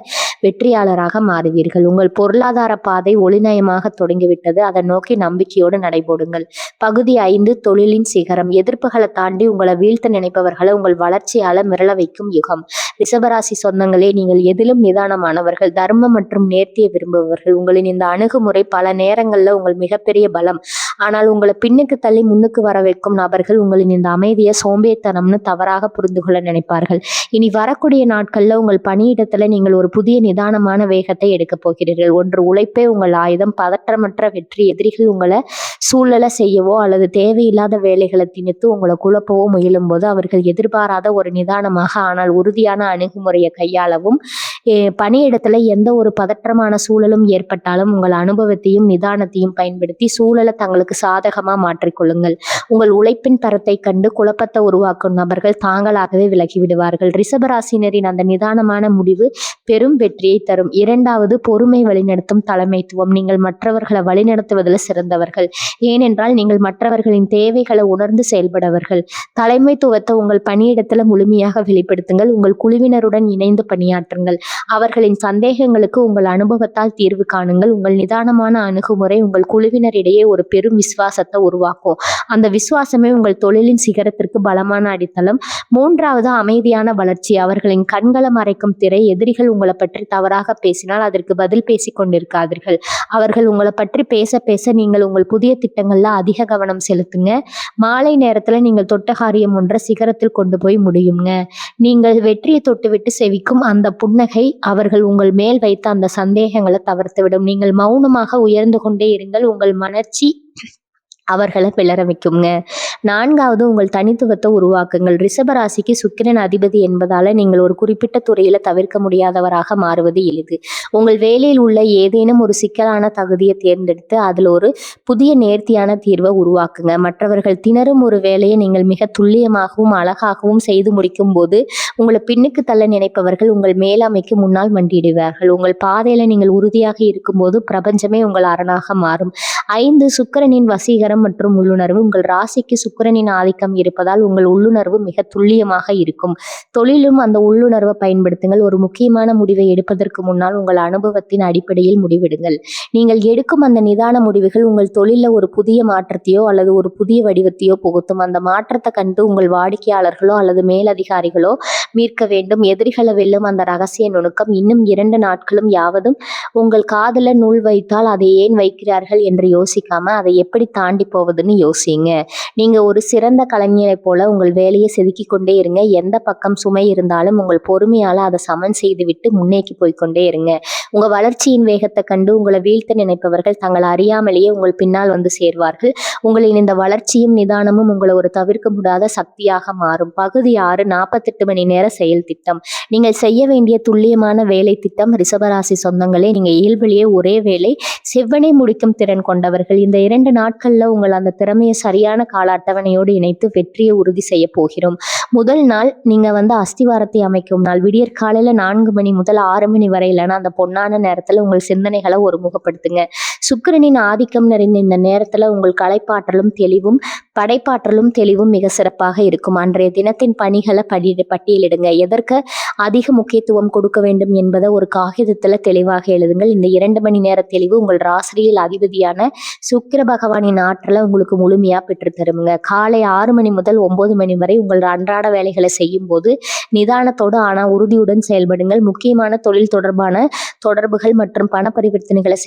வெற்றியாளராக மாறுவீர்கள். உங்கள் பொருளாதார பாதை ஒளிநயமாக தொடங்கிவிட்டது. அதை நோக்கி நம்பிக்கையோடு நடைபோடுங்கள். பகுதி 5, தொழிலின் சிகரம். எதிர்ப்புகளை தாண்டி உங்களை வீழ்த்த நினைப்பவர்களை உங்கள் வளர்ச்சியால மிரள வைக்கும் யுகம். ரிஷபராசி சொந்தங்களே, நீங்கள் எதிலும் நிதானமானவர்கள், தர்மம் மற்றும் நேர்த்தியை விரும்புபவர்கள். உங்களின் இந்த அணுகுமுறை பல நேரங்கள்ல உங்கள் மிகப்பெரிய பலம். ஆனால் உங்களை பின்னுக்கு தள்ளி முன்னுக்கு வர வைக்கும் நபர்கள் உங்களின் இந்த அமைதியை சோம்பேத்தனம்னு தவறாக புரிந்து கொள்ள நினைப்பார்கள். இனி வரக்கூடிய நாட்கள்ல உங்கள் பணியிடத்துல நீங்கள் ஒரு புதிய நிதானமான வேகத்தை எடுக்க போகிறீர்கள். ஒன்று உழைப்பே உங்கள் ஆயுதம். பதற்றமற்ற வெற்றி. எதிரிகள் உங்களை சூழலை செய்யவோ அல்லது தேவையில்லாத வேலைகளை திணித்து உங்களை குழப்பவோ முயலும் போது அவர்கள் எதிர்பாராத ஒரு நிதானமாக ஆனால் உறுதியான அணுகுமுறையை கையாளவும், பணியிடத்துல எந்த ஒரு பதற்றமான சூழலும் ஏற்பட்டாலும் உங்கள் அனுபவத்தையும் நிதானத்தையும் பயன்படுத்தி சூழலை தங்களுக்கு சாதகமா மாற்றிக்கொள்ளுங்கள். உங்கள் உழைப்பின் தரத்தை கண்டு குழப்பத்தை உருவாக்கும் நபர்கள் தாங்களாகவே விலகிவிடுவார்கள். ரிஷபராசினரின் அந்த நிதானமான முடிவு பெரும் வெற்றியை தரும். இரண்டாவது, பொறுமை வழிநடத்தும் தலைமைத்துவம். நீங்கள் மற்றவர்களை வழிநடத்துவதில் சிறந்தவர்கள். ஏனென்றால் நீங்கள் மற்றவர்களின் தேவைகளை உணர்ந்து செயல்படவர்கள். தலைமைத்துவத்தை உங்கள் பணியிடத்துல முழுமையாக வெளிப்படுத்துங்கள். உங்கள் குழுவினருடன் இணைந்து பணியாற்றுங்கள். அவர்களின் சந்தேகங்களுக்கு உங்கள் அனுபவத்தால் தீர்வு காணுங்கள். உங்கள் நிதானமான அணுகுமுறை உங்கள் குழுவினரிடையே ஒரு பெரும் விசுவாசத்தை உருவாக்கும். அந்த விசுவாசமே உங்கள் தொழிலின் சிகரத்திற்கு பலமான அடித்தளம். மூன்றாவது, அமைதியான வளர்ச்சி. அவர்களின் கண்களை மறைக்கும் திரை. எதிரிகள் உங்களை பற்றி தவறாக பேசினால் அதற்கு பதில் பேசிக் கொண்டிருக்காதீர்கள். அவர்கள் உங்களை பற்றி பேச பேச நீங்கள் உங்கள் புதிய திட்டங்கள்ல அதிக கவனம் செலுத்துங்க. மாலை நேரத்துல நீங்கள் தொட்ட காரியம் ஒன்றை சிகரத்தில் கொண்டு போய் முடியுங்க. நீங்கள் வெற்றியை தொட்டுவிட்டு செவிக்கும் அந்த புன்னகை அவர்கள் உங்கள் மேல் வைத்த அந்த சந்தேகங்களை தவிர்த்துவிடும். நீங்கள் மௌனமாக உயர்ந்து கொண்டே இருங்கள். உங்கள் மனர்ச்சி அவர்களை பிளற வைக்குங்க. நான்காவது, உங்கள் தனித்துவத்தை உருவாக்குங்கள். ரிஷபராசிக்கு சுக்கிரன் அதிபதி என்பதால நீங்கள் ஒரு குறிப்பிட்ட துறையில தவிர்க்க முடியாதவராக மாறுவது எளிது. உங்கள் வேலையில் உள்ள ஏதேனும் ஒரு சிக்கலான தகுதியை தேர்ந்தெடுத்து அதில் ஒரு புதிய நேர்த்தியான தீர்வை உருவாக்குங்க. மற்றவர்கள் திணறும் ஒரு வேலையை நீங்கள் மிக துல்லியமாகவும் அழகாகவும் செய்து முடிக்கும் போது உங்களை பின்னுக்கு தள்ள நினைப்பவர்கள் உங்கள் மேலாமைக்கு முன்னால் மண்டியிடுவார்கள். உங்கள் பாதையில நீங்கள் உறுதியாக இருக்கும்போது பிரபஞ்சமே உங்கள் அரணாக மாறும். 5, சுக்கிரனின் வசீகரம் மற்றும் உள்ளுணர்வு. உங்கள் ராசிக்கு சுக்கிரனின் ஆதிக்கம் இருப்பதால் உங்கள் உள்ளுணர்வு மிக துல்லியமாக இருக்கும். தொழிலும் அந்த உள்ளுணர்வை பயன்படுத்துங்கள். ஒரு முக்கியமான முடிவை எடுப்பதற்கு முன்னால் உங்கள் அனுபவத்தின் அடிப்படையில் முடிவெடுங்கள். நீங்கள் எடுக்கும் அந்த நிதான முடிவுகள் உங்கள் தொழிலில் ஒரு புதிய மாற்றத்தையோ அல்லது ஒரு புதிய வடிவத்தையோ புகுத்தும். அந்த மாற்றத்தை கண்டு உங்கள் வாடிக்கையாளர்களோ அல்லது மேலதிகாரிகளோ மீட்க வேண்டும். எதிரிகளை வெல்லும் அந்த ரகசிய நுணுக்கம். இன்னும் 2 நாட்களும் யாவதும் உங்கள் காதுல நூல் வைத்தால் அதை ஏன் வைக்கிறார்கள் என்று யோசிக்காம அதை எப்படி தாண்டி போவதுன்னு யோசிங்க. நீங்க ஒரு சிறந்த கலைஞரை போல உங்கள் வேலையை செதுக்கி கொண்டே இருங்க. எந்த பக்கம் சுமை இருந்தாலும் உங்கள் பொறுமையால அதை சமன் செய்துவிட்டு முன்னேக்கி போய்கொண்டே இருங்க. உங்க வளர்ச்சியின் வேகத்தை கண்டு உங்களை வீழ்த்த நினைப்பவர்கள் தங்களை அறியாமலேயே உங்கள் பின்னால் வந்து சேர்வார்கள். உங்களின் இந்த வளர்ச்சியும் நிதானமும் உங்களை ஒரு தவிர்க்க முடியாத சக்தியாக மாறும். பகுதி 6, 48 மணி நேர செயல் திட்டம். நீங்கள் செய்ய வேண்டிய துல்லியமான வேலை திட்டம். ரிஷபராசி சொந்தங்களே, நீங்க இயல்பிலேயே ஒரே வேலை செவ்வனை முடிக்கும் திறன் கொண்டவர்கள். இந்த 2 நாட்கள்ல உங்கள் அந்த திறமையை சரியான கால அட்டவணையோடு இணைத்து வெற்றியை உறுதி செய்ய போகிறோம். முதல் நாள் நீங்க அஸ்திவாரத்தை அமைக்கும் நாள். விடியற் காலையில 4 மணி முதல் 6 மணி வரையிலான அந்த பொன்னான நேரத்துல உங்கள் சிந்தனைகளை ஒருமுகப்படுத்துங்க. சுக்கிரனின் ஆதிக்கம் நிறைந்த இந்த நேரத்துல உங்கள் கலைப்பாற்றலும் தெளிவும் படைப்பாற்றலும் தெளிவும் மிக சிறப்பாக இருக்கும். அன்றைய தினத்தின் பணிகளை பட்டியலிடுங்க. எதற்கு அதிக முக்கியத்துவம் கொடுக்க வேண்டும் என்பதை ஒரு காகிதத்துல தெளிவாக எழுதுங்கள். இந்த 2 மணி நேர தெளிவு உங்கள் ராசியில் அதிபதியான சுக்கிர பகவானின் ஆற்றலை உங்களுக்கு முழுமையா பெற்று தருங்க. காலை 6 மணி முதல் 9 மணி வரை உங்கள் அன்றாட வேலைகளை செய்யும் போது நிதானத்தோடு ஆனா உறுதியுடன் செயல்படுங்கள். முக்கியமான தொழில் தொடர்பான தொடர்புகள் மற்றும் பண பரிவர்த்தனைகளை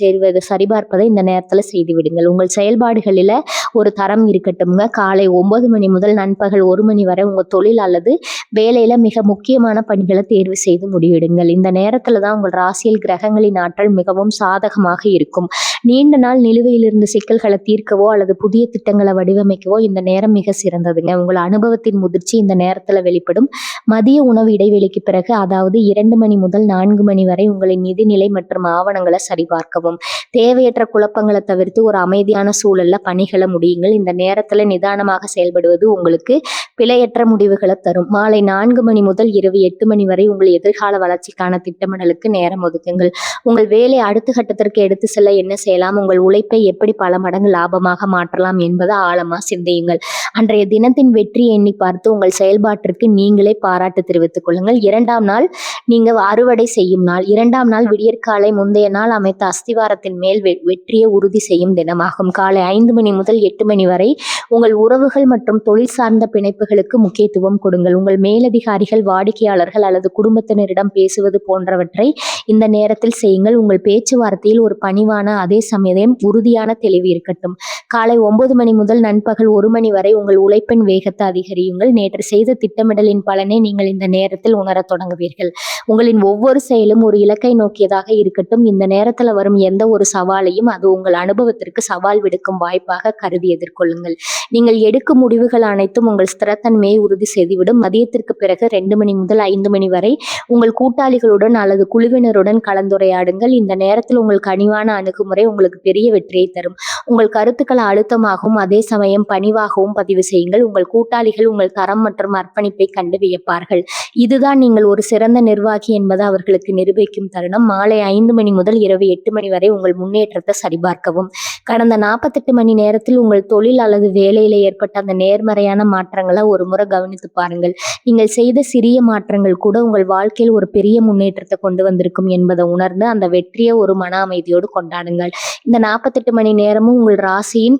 சரிபார்ப்பதை இந்த நேரத்துல செய்து விடுங்கள். உங்கள் செயல்பாடுகளில ஒரு தரம் இருக்கட்டும்ங்க. காலை 9 மணி முதல் நண்பகல் 1 மணி வரை உங்க தொழில் அல்லது வேலையில மிக முக்கியமான பணிகளை தேர்வு செய்து முடிவெடுங்கள். இந்த நேரத்துல தான் உங்கள் ராசியில் கிரகங்களின் ஆற்றல் மிகவும் சாதகமாக இருக்கும். நீண்ட நாள் நிலுவையில் இருந்த சிக்கல்களை தீர்க்கவோ அல்லது புதிய திட்டங்களை வடிவமைக்கவோ இந்த நேரம் மிக சிறந்ததுங்க. உங்கள் அனுபவத்தின் முதிர்ச்சி இந்த நேரத்துல வெளிப்படும். மதிய உணவு இடைவெளிக்கு பிறகு, அதாவது 2 மணி முதல் 4 மணி வரை உங்களின் நிதிநிலை மற்றும் ஆவணங்களை சரிபார்க்கவும். தேவையற்ற குழப்பங்களை தவிர்த்து ஒரு அமைதியான சூழல்ல பணிகளை முடியுங்கள். இந்த நேரத்துல நிதானமாக செயல்படுவது உங்களுக்கு பிழையற்ற முடிவுகளை தரும். மாலை 4 மணி முதல் இரவு 8 மணி வரை உங்கள் எதிர்கால வளர்ச்சிக்கான திட்டமிடலுக்கு நேரம் ஒதுக்குங்கள். உங்கள் வேலை அடுத்த கட்டத்திற்கு எடுத்து செல்ல என்ன செய்யலாம், உங்கள் உழைப்பை எப்படி பல மடங்கு லாபமாக மாற்றலாம் என்பதை ஆழமா சிந்தியுங்கள். அன்றைய தினத்தின் வெற்றியை எண்ணி பார்த்து உங்கள் செயல் செயல்பாட்டிற்கு நீங்களே பாராட்டு தெரிவித்துக் கொள்ளுங்கள். 2ஆம் நாள் நீங்க அறுவடை செய்யும் நாள். 2ஆம் நாள் விடியற்காலை முந்தைய நாள் அமைத்த அஸ்திவாரத்தின் மேல் வெற்றியை உறுதி செய்யும் தினமாகும். காலை 5 மணி முதல் 8 மணி வரை உங்கள் உறவுகள் மற்றும் தொழில் சார்ந்த பிணைப்புகளுக்கு முக்கியத்துவம் கொடுங்கள். உங்கள் மேலதிகாரிகள், வாடிக்கையாளர்கள் அல்லது குடும்பத்தினரிடம் பேசுவது போன்றவற்றை இந்த நேரத்தில் செய்யுங்கள். உங்கள் பேச்சுவார்த்தையில் ஒரு பணிவான அதே சமயம் உறுதியான தெளிவு இருக்கட்டும். காலை 9 மணி முதல் நண்பகல் 1 மணி வரை உங்கள் உழைப்பின் வேகத்தை அதிகரியுங்கள். நேற்று செய்த திட்டமிடலின் பலனை நீங்கள் இந்த நேரத்தில் உணரத் தொடங்குவீர்கள். உங்களின் ஒவ்வொரு செயலும் ஒரு இலக்கை நோக்கியதாக இருக்கட்டும். இந்த நேரத்தில் வரும் எந்த ஒரு சவாலையும் அது உங்கள் அனுபவத்திற்கு சவால் விடுக்கும் வாய்ப்பாக கருதி எதிர்கொள்ளுங்கள். நீங்கள் எடுக்கும் முடிவுகள் அனைத்தும் உங்கள் ஸ்திரத்தன்மையை உறுதி செய்துவிடும். மதியத்திற்கு பிறகு 2 மணி முதல் 5 மணி வரை உங்கள் கூட்டாளிகளுடன் அல்லது குழுவினருடன் கலந்துரையாடுங்கள். இந்த நேரத்தில் உங்கள் கனிவான அணுகுமுறை உங்களுக்கு பெரிய வெற்றியை தரும். உங்கள் கருத்துக்களை அழுத்தமாகவும் அதே சமயம் பணிவாகவும் பதிவு செய்யுங்கள். உங்கள் கூட்டாளிகள் உங்கள் தரம் மற்றும் அர்ப்பணிப்பை கண்டு வியப்பார்கள். இதுதான் நீங்கள் ஒரு சிறந்த நிர்வாகி என்பதை அவர்களுக்கு நிரூபிக்கும் தருணம். மாலை 5 மணி முதல் இரவு 8 மணி வரை உங்கள் முன்னேற்றத்தை சரிபார்க்கவும். கடந்த 48 மணி நேரத்தில் உங்கள் தொழில் அல்லது வேலையில ஏற்பட்ட அந்த நேர்மறையான மாற்றங்களை ஒரு முறை கவனித்து பாருங்கள். நீங்கள் செய்த சிறிய மாற்றங்கள் கூட உங்கள் வாழ்க்கையில் ஒரு பெரிய முன்னேற்றத்தை கொண்டு வந்திருக்கும் என்பதை உணர்ந்து அந்த வெற்றியை ஒரு மன அமைதியோடு கொண்டாடுங்கள். இந்த 48 மணி நேரமும் உங்கள் ராசியின்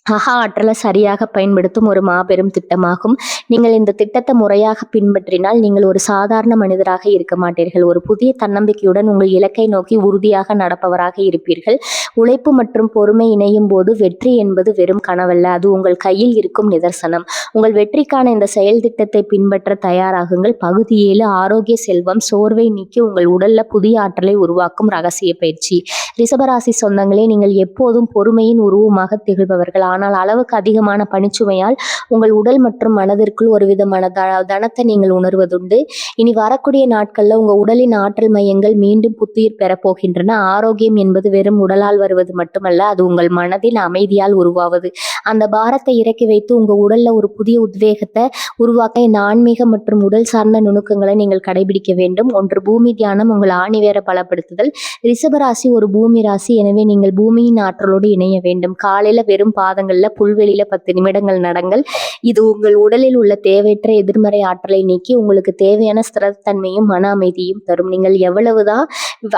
ஆற்றலை சரியாக பயன்படுத்தும் ஒரு மாபெரும் திட்டமாகும். நீங்கள் இந்த திட்டத்தை முறையாக பின்பற்றினால் நீங்கள் ஒரு சாதாரண மனிதராக இருக்க மாட்டீர்கள். ஒரு புதிய தன்னம்பிக்கையுடன் உங்கள் இலக்கை நோக்கி உறுதியாக நடப்பவராக இருப்பீர்கள். உழைப்பு மற்றும் பொறுமை இணையும் போது வெற்றி என்பது வெறும் கனவல்ல, அது உங்கள் கையில் இருக்கும் நிதர்சனம். உங்கள் வெற்றிக்கான இந்த செயல் திட்டத்தை பின்பற்ற தயாராகுங்கள். பகுதி 7 ஆரோக்கிய செல்வம். சோர்வை நீக்கி உங்கள் உடல்ல புதிய ஆற்றலை உருவாக்கும் ரகசிய பயிற்சி. ரிஷபராசி சொந்தங்களே, நீங்கள் எப்போதும் பொறுமையின் உருவமாக திகழ்பவர்கள். ஆனால் அளவுக்கு அதிகமான பணிச்சுமையால் உங்கள் உடல் மற்றும் மனதிற்குள் ஒரு விதமான தனத்தை நீங்கள் உணர்வதுண்டு. இனி வரக்கூடிய நாட்கள்ல உங்க உடலின் ஆற்றல் மையங்கள் மீண்டும் புத்துயிர் பெற போகின்றன. ஆரோக்கியம் என்பது வெறும் உடலால் வருவது மட்டுமல்ல, அது உங்கள் மனதின் அமைதியால் உருவாவது. அந்த பாரத்தை இறக்கி வைத்து உங்க உடல்ல ஒரு புதிய உத்வேகத்தை உருவாக்க இந்த ஆன்மீக மற்றும் உடல் சார்ந்த நுணுக்கங்களை நீங்கள் கடைபிடிக்க வேண்டும். ஒன்று, பூமி தியானம். உங்கள் ஆணிவேர பலப்படுத்துதல். ரிஷபராசி ஒரு பூமி ராசி. எனவே நீங்கள் பூமியின் ஆற்றலோடு இணைய வேண்டும். காலையில வெறும் பாதங்கள்ல புல்வெளியில 10 நிமிடங்கள் நடங்கள். இது உங்கள் உடலில் உள்ள தேவையற்ற எதிர்மறை ஆற்றலை நீக்கி உங்களுக்கு தேவையான ஸ்திரத்தன்மையும் மன அமைதியும் தரும். நீங்கள் எவ்வளவுதான்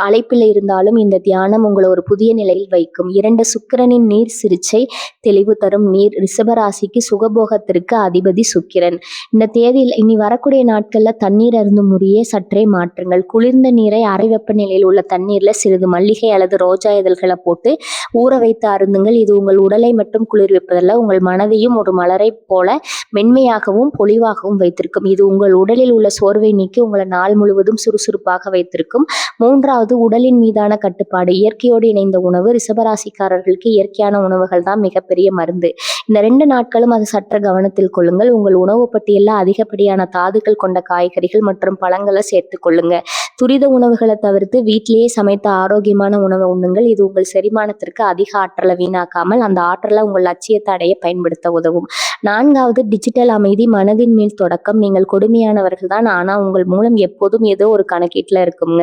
அழைப்பில் இருந்தாலும் இந்த தியானம் உங்களை ஒரு புதிய நிலையில் வைக்கும். 2, சுக்கிரனின் நீர் சிகிச்சை. தெளிவு தரும் நீர். ரிஷபராசிக்கு சுகபோகத்திற்கு அதிபதி சுக்கிரன். இந்த தேதியில் இனி வரக்கூடிய நாட்கள்ல தண்ணீர் அருந்தும் முறையை சற்றே மாற்றுங்கள். குளிர்ந்த நீரை அரை வெப்ப நிலையில் உள்ள தண்ணீர்ல சிறிது மல்லிகை அல்லது ரோஜா இதழ்களை போட்டு ஊற வைத்து அருந்துங்கள். இது உங்கள் உடலை மட்டும் குளிர்விப்பதல்ல, உங்கள் மனதையும் ஒரு மலரை போல மென்மையாகவும் பொலிவாகவும் வைத்திருக்கும். இது உங்கள் உடலில் உள்ள சோர்வை நீக்கி உங்களை நாள் முழுவதும் சுறுசுறுப்பாக வைத்திருக்கும். 3வது, உடலின் மீதான கட்டுப்பாடு. இயற்கையோடு இணைந்த உணவு. ரிஷபராசிக்காரர்களுக்கு இயற்கையான உணவுகள் தான் மிகப்பெரிய மருந்து. இந்த 2 நாட்களும் அது சற்று கவனத்தில் கொள்ளுங்கள். உங்கள் உணவு பட்டியலில் அதிகப்படியான தாதுக்கள் கொண்ட காய்கறிகள் மற்றும் பழங்களை சேர்த்துக் கொள்ளுங்க. துரித உணவுகளை தவிர்த்து வீட்டிலேயே சமைத்த ஆரோக்கியமான உணவை உண்ணுங்கள். இது உங்கள் செரிமானத்திற்கு அதிக ஆற்றலை வீணாக்காமல் அந்த ஆற்றலை உங்கள் லட்சியத்தை அடைய பயன்படுத்த உதவும். 4வது, டிஜிட்டல் அமைதி. மனதின் மேல் தொடக்கம். நீங்கள் கொடுமையானவர்கள் தான், ஆனா உங்கள் மூலம் எப்போதும் ஏதோ ஒரு கணக்கீட்டுல இருக்குங்க.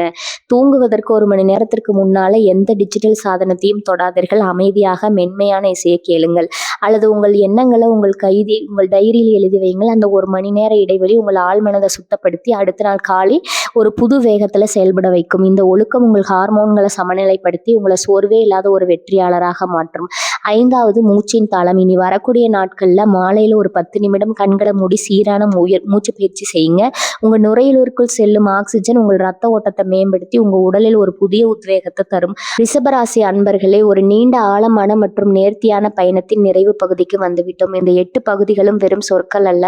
தூங்குவதற்கு 1 மணி நேரத்திற்கு முன்னால எந்த டிஜிட்டல் சாதனத்தையும் தொடாதீர்கள். அமைதியாக மென்மையான இசையை கேளுங்கள் அல்லது உங்கள் எண்ணங்களை உங்கள் டைரியில் எழுதி வையுங்கள். அந்த 1 மணி நேர இடைவெளி உங்கள் ஆழ்மனதை சுத்தப்படுத்தி அடுத்த நாள் காலை ஒரு புது வேகத்துல செயல்பட வைக்கும். இந்த ஒழுக்கம் உங்கள் ஹார்மோன்களை சமநிலைப்படுத்தி உங்களை சோர்வே இல்லாத ஒரு வெற்றியாளராக மாற்றும். 5வது, மூச்சின் தாளம். இனி வரக்கூடிய நாட்கள்ல மாலையில ஒரு 10 நிமிடம் கண்களை மூடி சீரான மூச்சு பயிற்சி செய்யுங்க. உங்க நுரையீரலுக்குள் செல்லும் ஆக்சிஜன் உங்கள் ரத்த ஓட்டத்தை மேம்படுத்தி உங்க உடலில் ஒரு புதிய உத்வேகத்தை தரும். ரிஷபராசி அன்பர்களே, ஒரு நீண்ட ஆழமான மற்றும் நேர்த்தியான பயணத்தின் நிறைவு பகுதிக்கு வந்துவிட்டோம். இந்த 8 பகுதிகளும் வெறும் சொற்கள் அல்ல,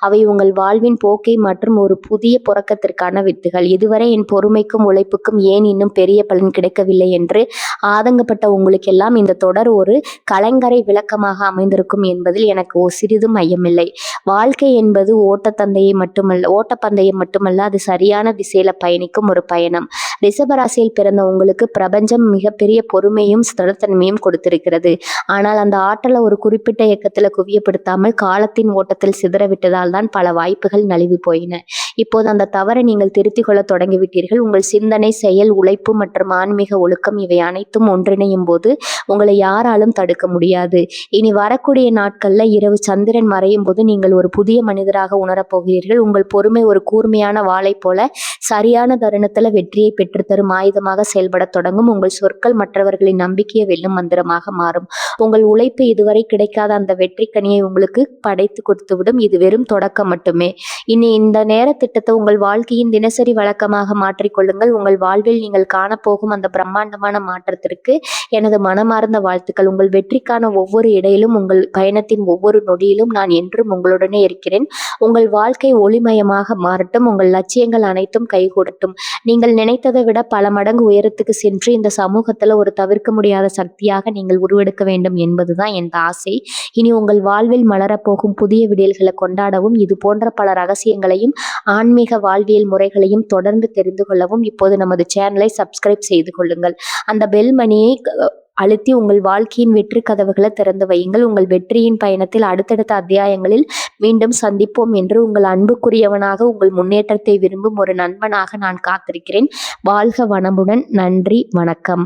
அவை உங்கள் வாழ்வின் போக்கை மற்றும் ஒரு புதிய புறக்கத்திற்கான வித்துகள். இதுவரை என் பொறுமைக்கும் உழைப்புக்கும் ஏன் இன்னும் பெரிய பலன் கிடைக்கவில்லை என்று ஆதங்கப்பட்ட உங்களுக்கெல்லாம் இந்த தொடர் ஒரு கலங்கரை விளக்கமாக அமைந்திருக்கும் என்பதில் எனக்கு சிறிதும் ஐயமில்லை. வாழ்க்கை என்பது ஓட்டப்பந்தயம் மட்டுமல்ல, அது சரியான திசையில பயணிக்கும் ஒரு பயணம். ரிஷபராசியில் பிறந்த உங்களுக்கு பிரபஞ்சம் மிகப்பெரிய பொறுமையும் ஸ்திரத்தன்மையும் கொடுத்திருக்கிறது. ஆனால் அந்த ஆற்றலை ஒரு குறிப்பிட்ட இயக்கத்துல குவியப்படுத்தாமல் காலத்தின் ஓட்டத்தில் சிதறவிட்டதால் தான் பல வாய்ப்புகள் நழுவி போயின. இப்போது அந்த தவறை நீங்கள் திருத்திக் கொள்ள தொடங்கிவிட்டீர்கள். போகிறீர்கள். உங்கள் சிந்தனை, செயல், உழைப்பு மற்றும் ஆன்மீக ஒழுக்கம் இவை அனைத்தும் ஒன்றிணையும் போது உங்களை யாராலும் தடுக்க முடியாது. இனி வரக்கூடிய நாட்கள்ல இரவு சந்திரன் மறையும் போது நீங்கள் ஒரு புதிய மனிதராக உணரப் போகிறீர்கள். உங்கள் பொறுமை ஒரு கூர்மையான வாளை போல சரியான தருணத்துல வெற்றியை பெற்றுத்தரும் ஆயுதமாக செயல்பட தொடங்கும். உங்கள் சொற்கள் மற்றவர்களின் நம்பிக்கையை வெல்லும் மந்திரமாக மாறும். உங்கள் உழைப்பு இதுவரை கிடைக்காத அந்த வெற்றி கனியை உங்களுக்கு படைத்து கொடுத்துவிடும். இது வெறும் தொடக்கம் மட்டுமே. இனி இந்த நேர திட்டத்தை உங்கள் வாழ்க்கையின் தினசரி வழக்கமாக மாற்றிக்கொள்ளுங்கள். உங்கள் வாழ்வில் நீங்கள் காணப்போகும் அந்த பிரம்மாண்டமான மாற்றத்திற்கு எனது மனமார்ந்த வாழ்த்துக்கள். உங்கள் வெற்றிக்கான ஒவ்வொரு இடையிலும், உங்கள் பயணத்தின் ஒவ்வொரு நொடியிலும் நான் என்றும் உங்களுடனே இருக்கிறேன். உங்கள் வாழ்க்கை ஒளிமயமாக மாறட்டும். உங்கள் லட்சியங்கள் அனைத்தும் கைகூடட்டும். நீங்கள் நினைத்ததை விட பல மடங்கு உயரத்துக்கு சென்று இந்த சமூகத்துல ஒரு தவிர்க்க முடியாத சக்தியாக நீங்கள் உருவெடுக்க வேண்டும் என்பதுதான் என் ஆசை. இனி உங்கள் வாழ்வில் மலரப்போகும் புதிய விடியல்களை கொண்டாடவும், இது போன்ற பல ரகசியங்களையும் ஆன்மீக வாழ்வியல் முறைகளையும் தொடர்ந்து தெரிந்து கொள்ளவும் இப்போது நமது சேனலை சப்ஸ்கிரைப் செய்து கொள்ளுங்கள். அந்த பெல் மணியை அழுத்தி உங்கள் வாழ்க்கையின் வெற்றி கதவுகளை திறந்து வையுங்கள். உங்கள் வெற்றியின் பயணத்தில் அடுத்தடுத்த அத்தியாயங்களில் மீண்டும் சந்திப்போம் என்று உங்கள் அன்புக்குரியவனாக, உங்கள் முன்னேற்றத்தை விரும்பும் ஒரு நண்பனாக நான் காத்திருக்கிறேன். வாழ்க வளமுடன். நன்றி, வணக்கம்.